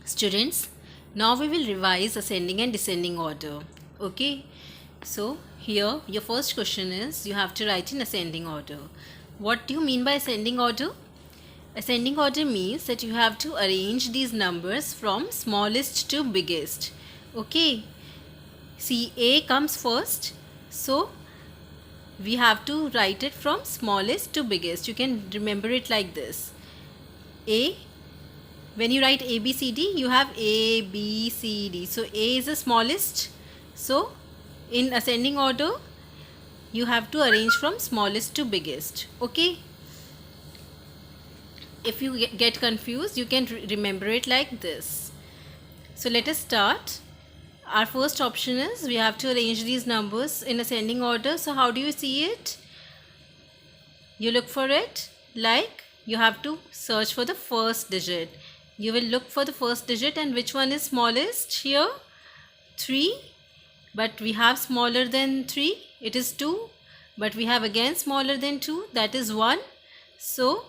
Students, now we will revise ascending and descending order. Okay, so here your first question is you have to write in ascending order. What do you mean by ascending order? Ascending order means that you have to arrange these numbers from smallest to biggest. Okay, see, A comes first, so we have to write it from smallest to biggest. You can remember it like this. A, when you write A, B, C, D, you have A, B, C, D. So A is the smallest. So in ascending order, you have to arrange from smallest to biggest. Okay. If you get confused, you can remember it like this. So let us start. Our first option is we have to arrange these numbers in ascending order. So how do you see it? You look for it like you have to search for the first digit. You will look for the first digit, and which one is smallest here? 3, but we have smaller than 3, it is 2, but we have again smaller than 2, that is 1. So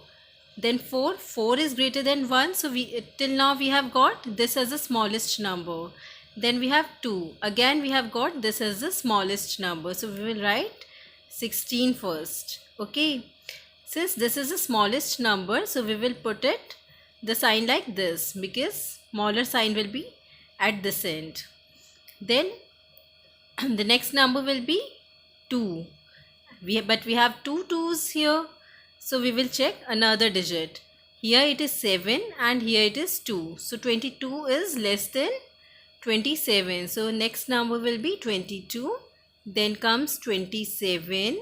then 4 is greater than 1, so we till now we have got this as the smallest number. Then we have 2, again we have got this as the smallest number, so we will write 16 first. Okay, since this is the smallest number, so we will put it the sign like this, because smaller sign will be at this end. Then the next number will be 2. But we have two 2's here, so we will check another digit. Here it is 7 and here it is 2. So 22 is less than 27. So next number will be 22. Then comes 27,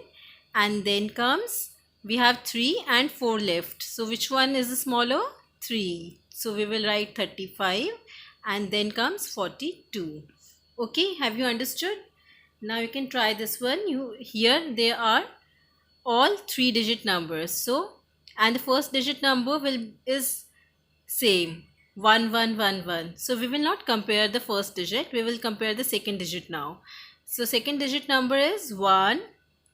and then comes, we have 3 and 4 left. So which one is the smaller? 3. So we will write 35, and then comes 42. Okay, have you understood? Now you can try this one. Here they are all 3-digit numbers. So, and the first digit number is same, 1111. So we will not compare the first digit, we will compare the second digit now. So second digit number is 1,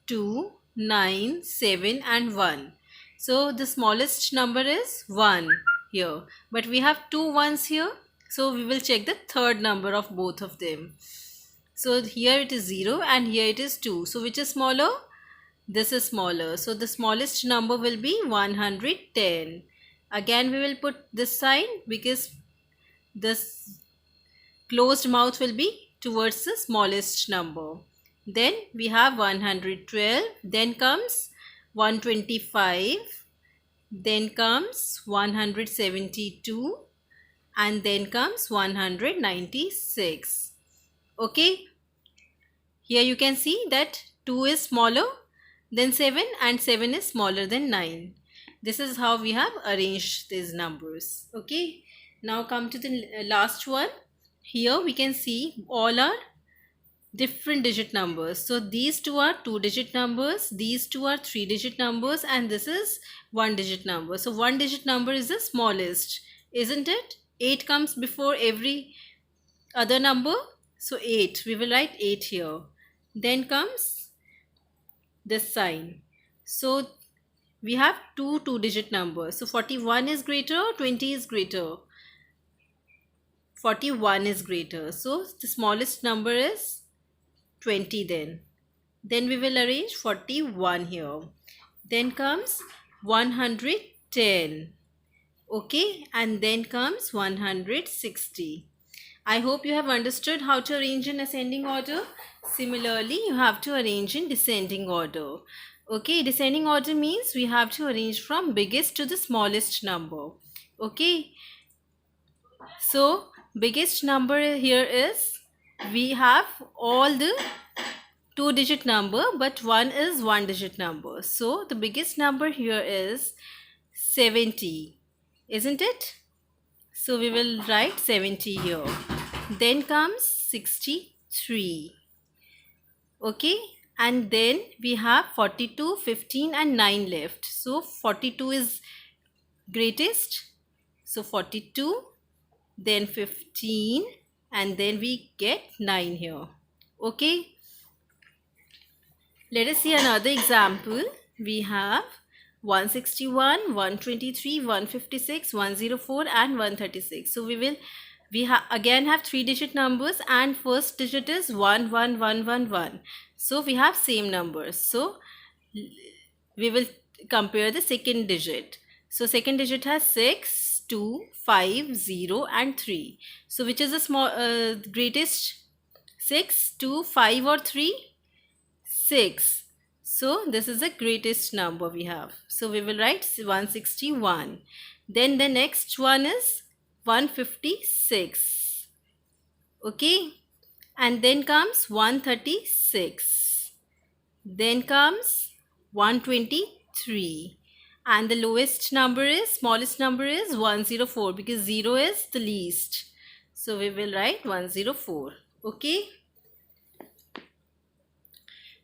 2, 9, 7 and 1. So the smallest number is 1 here, but we have 2 ones here, so we will check the third number of both of them. So here it is 0 and here it is 2. So which is smaller? This is smaller. So the smallest number will be 110. Again we will put this sign, because this closed mouth will be towards the smallest number. Then we have 112. Then comes 125. Then comes 172. And then comes 196. Okay, here you can see that 2 is smaller than 7 and 7 is smaller than 9. This is how we have arranged these numbers. Okay, now come to the last one. Here we can see all are different digit numbers. So these two are 2-digit numbers, these two are 3-digit numbers, and this is 1-digit number. So 1-digit number is the smallest, isn't it? 8 comes before every other number. So 8, we will write 8 here. Then comes this sign. So we have two 2-digit numbers. So 41 is greater, 20 is greater. 41 is greater. So the smallest number is 20 then. Then we will arrange 41 here. Then comes 110. Okay, and then comes 160. I hope you have understood how to arrange in ascending order. Similarly, you have to arrange in descending order. Okay, descending order means we have to arrange from biggest to the smallest number. Okay, so biggest number here is, we have all the 2-digit number, but one is 1-digit number. So the biggest number here is 70, isn't it? So we will write 70 here. Then comes 63. Okay, and then we have 42, 15 and 9 left. So 42 is greatest. So 42, then 15, and then we get 9 here. Okay, let us see another example. We have 161, 123, 156, 104 and 136. So again have 3-digit numbers, and first digit is 11111. So we have same numbers. So we will compare the second digit. So second digit has 6, 2, 5, 0 and 3. So which is the greatest? 6, 2, 5 or 3? 6. So this is the greatest number we have. So we will write 161. Then the next one is 156. Okay. And then comes 136. Then comes 123. And the lowest number is, smallest number is 104, because 0 is the least. So we will write 104. Okay.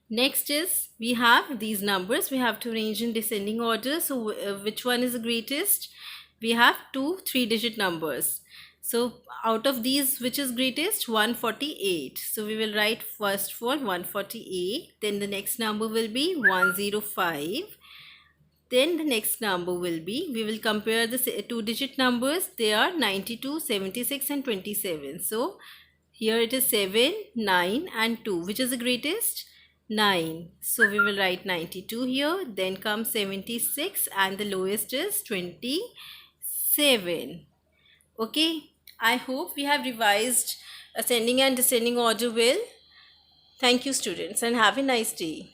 Next is, we have these numbers. We have to arrange in descending order. So which one is the greatest? We have two 3-digit numbers. So out of these, which is greatest? 148. So we will write first for 148. Then the next number will be 105. Then the next number will be, we will compare the 2-digit numbers. They are 92, 76 and 27. So here it is 7, 9 and 2. Which is the greatest? 9. So we will write 92 here. Then comes 76 and the lowest is 27. Okay. I hope we have revised ascending and descending order well. Thank you, students, and have a nice day.